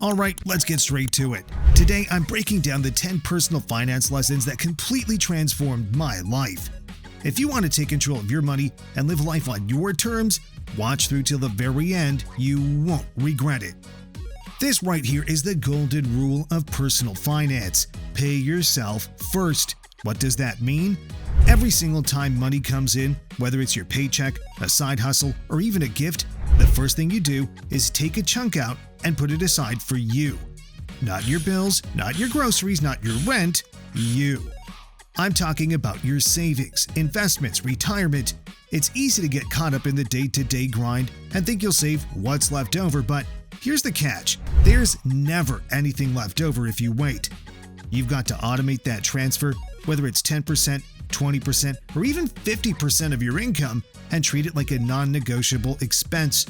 Alright, let's get straight to it. Today, I'm breaking down the 10 personal finance lessons that completely transformed my life. If you want to take control of your money and live life on your terms, watch through till the very end. You won't regret it. This right here is the golden rule of personal finance. Pay yourself first. What does that mean? Every single time money comes in, whether it's your paycheck, a side hustle, or even a gift, the first thing you do is take a chunk out and put it aside for you. Not your bills, not your groceries, not your rent, you. I'm talking about your savings, investments, retirement. It's easy to get caught up in the day-to-day grind and think you'll save what's left over, but here's the catch. There's never anything left over if you wait. You've got to automate that transfer, whether it's 10%, 20%, or even 50% of your income, and treat it like a non-negotiable expense.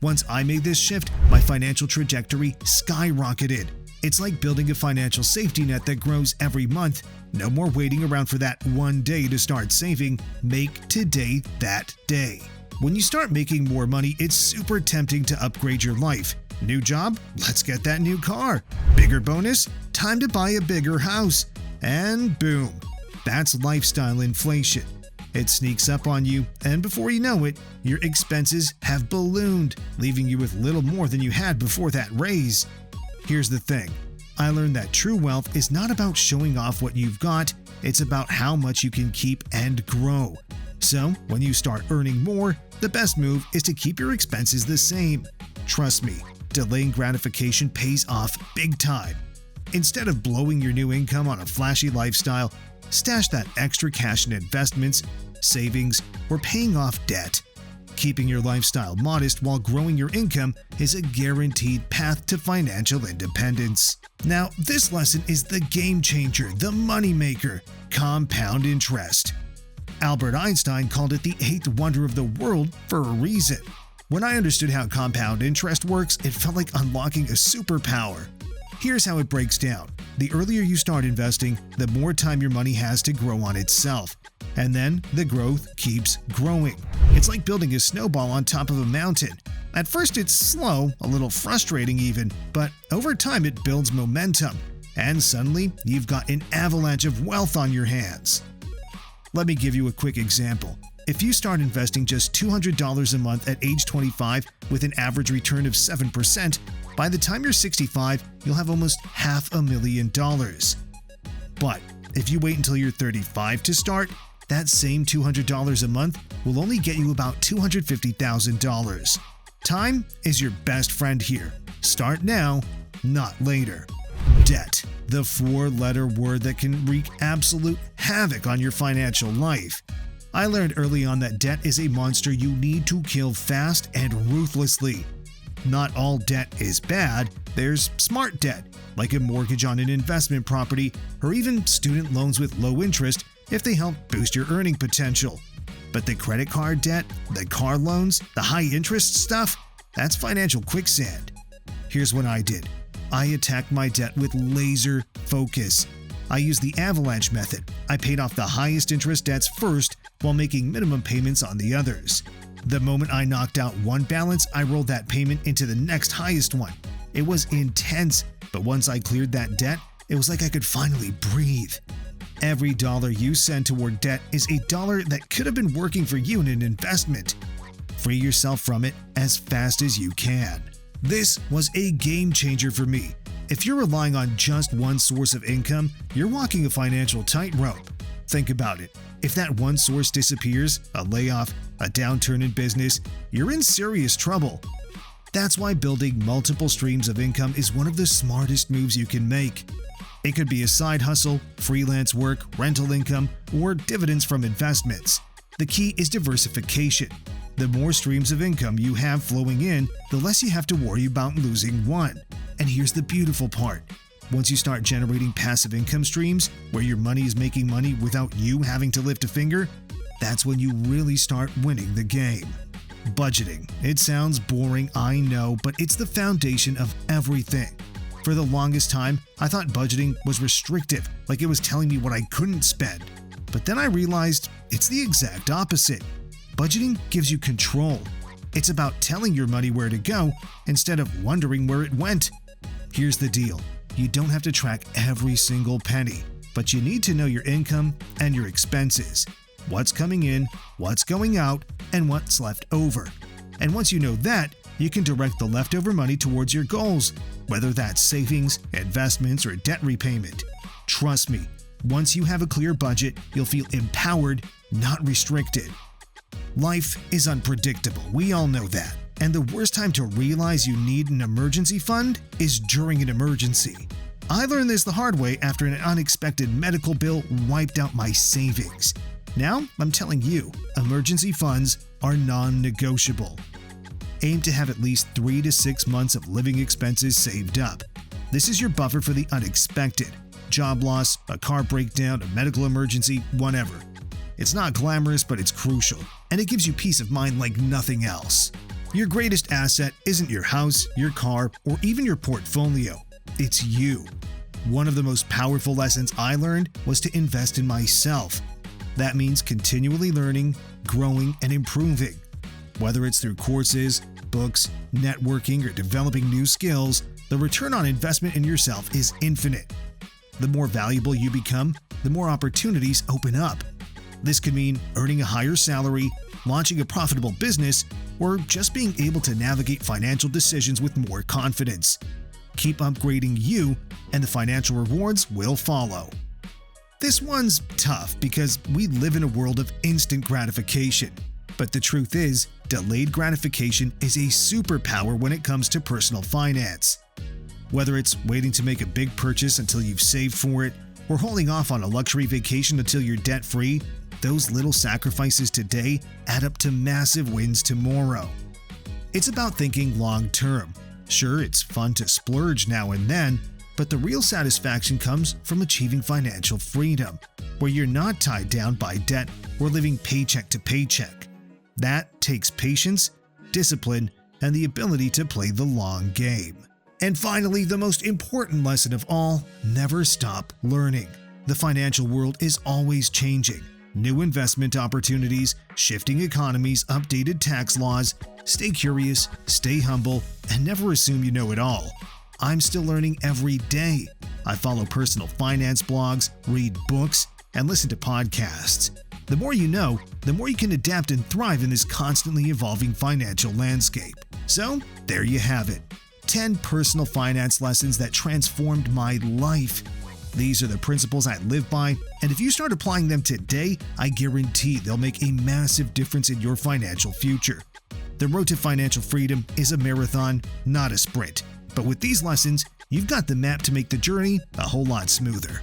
Once I made this shift, my financial trajectory skyrocketed. It's like building a financial safety net that grows every month. No more waiting around for that one day to start saving. Make today that day. When you start making more money, it's super tempting to upgrade your life. New job? Let's get that new car. Bigger bonus? Time to buy a bigger house. And boom. That's lifestyle inflation. It sneaks up on you, and before you know it, your expenses have ballooned, leaving you with little more than you had before that raise. Here's the thing. I learned that true wealth is not about showing off what you've got, it's about how much you can keep and grow. So, when you start earning more, the best move is to keep your expenses the same. Trust me, delaying gratification pays off big time. Instead of blowing your new income on a flashy lifestyle, stash that extra cash in investments, savings, or paying off debt. Keeping your lifestyle modest while growing your income is a guaranteed path to financial independence. Now, this lesson is the game changer, the money maker, compound interest. Albert Einstein called it the eighth wonder of the world for a reason. When I understood how compound interest works, it felt like unlocking a superpower. Here's how it breaks down. The earlier you start investing, the more time your money has to grow on itself. And then the growth keeps growing. It's like building a snowball on top of a mountain. At first it's slow, a little frustrating even, but over time it builds momentum. And suddenly you've got an avalanche of wealth on your hands. Let me give you a quick example. If you start investing just $200 a month at age 25 with an average return of 7%, by the time you're 65, you'll have almost $500,000. But if you wait until you're 35 to start, that same $200 a month will only get you about $250,000. Time is your best friend here. Start now, not later. Debt, the four-letter word that can wreak absolute havoc on your financial life. I learned early on that debt is a monster you need to kill fast and ruthlessly. Not all debt is bad. There's smart debt, like a mortgage on an investment property, or even student loans with low interest if they help boost your earning potential. But the credit card debt, the car loans, the high interest stuff, that's financial quicksand. Here's what I did. I attacked my debt with laser focus. I used the Avalanche Method. I paid off the highest interest debts first while making minimum payments on the others. The moment I knocked out one balance, I rolled that payment into the next highest one. It was intense, but once I cleared that debt, it was like I could finally breathe. Every dollar you send toward debt is a dollar that could have been working for you in an investment. Free yourself from it as fast as you can. This was a game changer for me. If you're relying on just one source of income, you're walking a financial tightrope. Think about it. If that one source disappears, a layoff, a downturn in business, you're in serious trouble. That's why building multiple streams of income is one of the smartest moves you can make. It could be a side hustle, freelance work, rental income, or dividends from investments. The key is diversification. The more streams of income you have flowing in, the less you have to worry about losing one. And here's the beautiful part. Once you start generating passive income streams, where your money is making money without you having to lift a finger, that's when you really start winning the game. Budgeting. It sounds boring, I know, but it's the foundation of everything. For the longest time, I thought budgeting was restrictive, like it was telling me what I couldn't spend. But then I realized it's the exact opposite. Budgeting gives you control. It's about telling your money where to go instead of wondering where it went. Here's the deal. You don't have to track every single penny, but you need to know your income and your expenses. What's coming in, what's going out, and what's left over. And once you know that, you can direct the leftover money towards your goals, whether that's savings, investments, or debt repayment. Trust me, once you have a clear budget, you'll feel empowered, not restricted. Life is unpredictable, we all know that. And the worst time to realize you need an emergency fund is during an emergency. I learned this the hard way after an unexpected medical bill wiped out my savings. Now, I'm telling you, emergency funds are non-negotiable. Aim to have at least 3 to 6 months of living expenses saved up. This is your buffer for the unexpected. Job loss, a car breakdown, a medical emergency, whatever. It's not glamorous, but it's crucial, and it gives you peace of mind like nothing else. Your greatest asset isn't your house, your car, or even your portfolio. It's you. One of the most powerful lessons I learned was to invest in myself. That means continually learning, growing, and improving. Whether it's through courses, books, networking, or developing new skills, the return on investment in yourself is infinite. The more valuable you become, the more opportunities open up. This could mean earning a higher salary, launching a profitable business, or just being able to navigate financial decisions with more confidence. Keep upgrading you, and the financial rewards will follow. This one's tough because we live in a world of instant gratification. But the truth is, delayed gratification is a superpower when it comes to personal finance. Whether it's waiting to make a big purchase until you've saved for it, or holding off on a luxury vacation until you're debt-free, those little sacrifices today add up to massive wins tomorrow. It's about thinking long-term. Sure, it's fun to splurge now and then, but the real satisfaction comes from achieving financial freedom, where you're not tied down by debt or living paycheck to paycheck. That takes patience, discipline, and the ability to play the long game. And finally, the most important lesson of all, never stop learning. The financial world is always changing. New investment opportunities, shifting economies, updated tax laws. Stay curious, stay humble, and never assume you know it all. I'm still learning every day. I follow personal finance blogs, read books, and listen to podcasts. The more you know, the more you can adapt and thrive in this constantly evolving financial landscape. So, there you have it. 10 personal finance lessons that transformed my life. These are the principles I live by, and if you start applying them today, I guarantee they'll make a massive difference in your financial future. The road to financial freedom is a marathon, not a sprint. But with these lessons, you've got the map to make the journey a whole lot smoother.